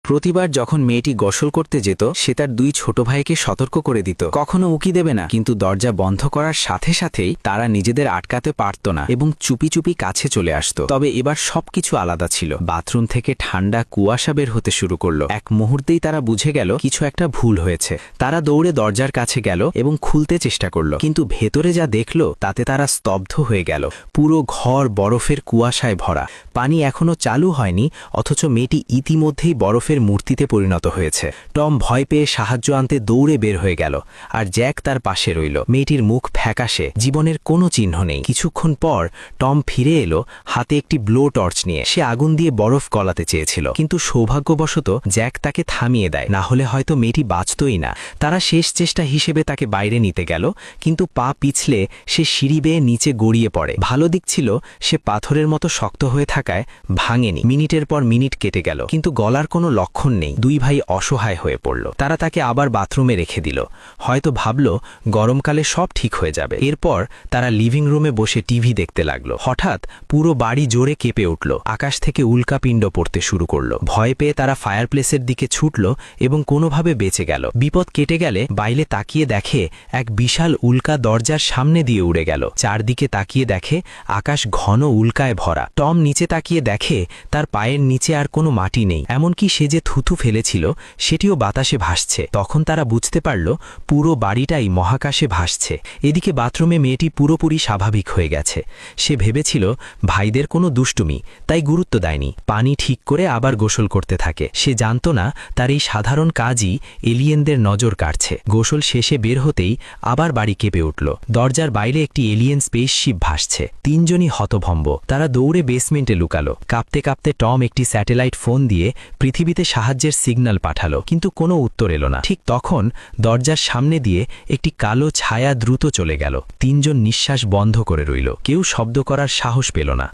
প্রতিবার যখন মেয়েটি গোসল করতে যেত সে তার দুই ছোট ভাইকে সতর্ক করে দিত, কখনো উকি দেবে না। কিন্তু দরজা বন্ধ করার সাথে সাথেই তারা নিজেদের আটকাতে পারত না এবং চুপি চুপি কাছে চলে আসত। তবে এবার সবকিছু আলাদা ছিল। বাথরুম থেকে ঠান্ডা কুয়াশা বের হতে শুরু করলো। এক মুহূর্তেই তারা বুঝে গেল কিছু একটা ভুল হয়েছে। তারা দৌড়ে দরজার কাছে গেল এবং খুলতে চেষ্টা করল, কিন্তু ভেতরে যা দেখল তাতে তারা স্তব্ধ হয়ে গেল। পুরো ঘর বরফের কুয়াশায় ভরা। পানি এখনো চালু হয়নি, অথচ মেয়েটি ইতিমধ্যেই বরফের মূর্তিতে পরিণত হয়েছে। টম ভয় পেয়ে সাহায্য আনতে দৌড়ে বের হয়ে গেল, আর জ্যাক তার পাশে রইল। মেয়েটির মুখ ফ্যাকাশে, জীবনের কোনো চিহ্ন নেই। কিছুক্ষণ পর টম ফিরে এলো, হাতে একটি ব্লো টর্চ নিয়ে। সে আগুন দিয়ে বরফ গলাতে চেয়েছিল, কিন্তু সৌভাগ্যবশত জ্যাক তাকে থামিয়ে দেয়, না হলে হয়তো মেয়েটি বাঁচতই না। তারা শেষ চেষ্টা হিসেবে তাকে বাইরে নিতে গেল, কিন্তু পা পিছলে সে সিঁড়ি বেয়ে নিচে গড়িয়ে পড়ে। ভালো দিক ছিল সে পাথরের মতো শক্ত হয়ে থাকায় ভাঙেনি। মিনিটের পর মিনিট কেটে গেল, কিন্তু গলার কোনো লক্ষণ নেই। দুই ভাই অসহায় হয়ে পড়ল। তারা তাকে আবার বাথরুমে রেখে দিল, হয়তো ভাবল গরমকালে সব ঠিক হয়ে যাবে। এরপর তারা লিভিং রুমে বসে টিভি দেখতে লাগলো। হঠাৎ পুরো বাড়ি জোরে কেঁপে উঠল। আকাশ থেকে উল্কাপিণ্ড পড়তে শুরু করলো। ভয় পেয়ে তারা ফায়ারপ্লেসের দিকে ছুটল এবং কোনোভাবে বেঁচে গেল। বিপদ কেটে গেলে বাইরে তাকিয়ে দেখে এক বিশাল উল্কা দরজার সামনে দিয়ে উড়ে গেল। চারদিকে তাকিয়ে দেখে আকাশ ঘন উল্কায় ভরা। টম নিচে তাকিয়ে দেখে তার পায়ের নিচে আর কোনো মাটি নেই, এমনকি সে যে থুথু ফেলেছিল সেটিও বাতাসে ভাসছে। তখন তারা বুঝতে পারল পুরো বাড়িটাই মহাকাশে ভাসছে। এদিকে বাথরুমে মেয়েটি পুরোপুরি স্বাভাবিক হয়ে গেছে। সে ভেবেছিল ভাইদের কোনো দুষ্টুমি, তাই গুরুত্ব দেয়নি। পানি ঠিক করে আবার গোসল করতে থাকে। সে জানত না তার এই সাধারণ কাজই এলিয়েনদের নজর কাড়ছে। গোসল শেষে বের হতেই আবার বাড়ি কেঁপে উঠল। দরজার বাইরে একটি এলিয়েন স্পেসশিপ ভাসছে। তিনজনই হতভম্ব। তারা দৌড়ে বেসমেন্টে লুকালো। কাঁপতে কাঁপতে টম একটি স্যাটেলাইট ফোন দিয়ে পৃথিবীতে সাহায্যের সিগন্যাল পাঠালো, কিন্তু কোনো উত্তর এলো না। ঠিক তখন দরজার সামনে দিয়ে একটি কালো ছায়া দ্রুত চলে গেল। তিনজন নিঃশ্বাস বন্ধ করে রইল। কেউ শব্দ করার সাহস পেল না।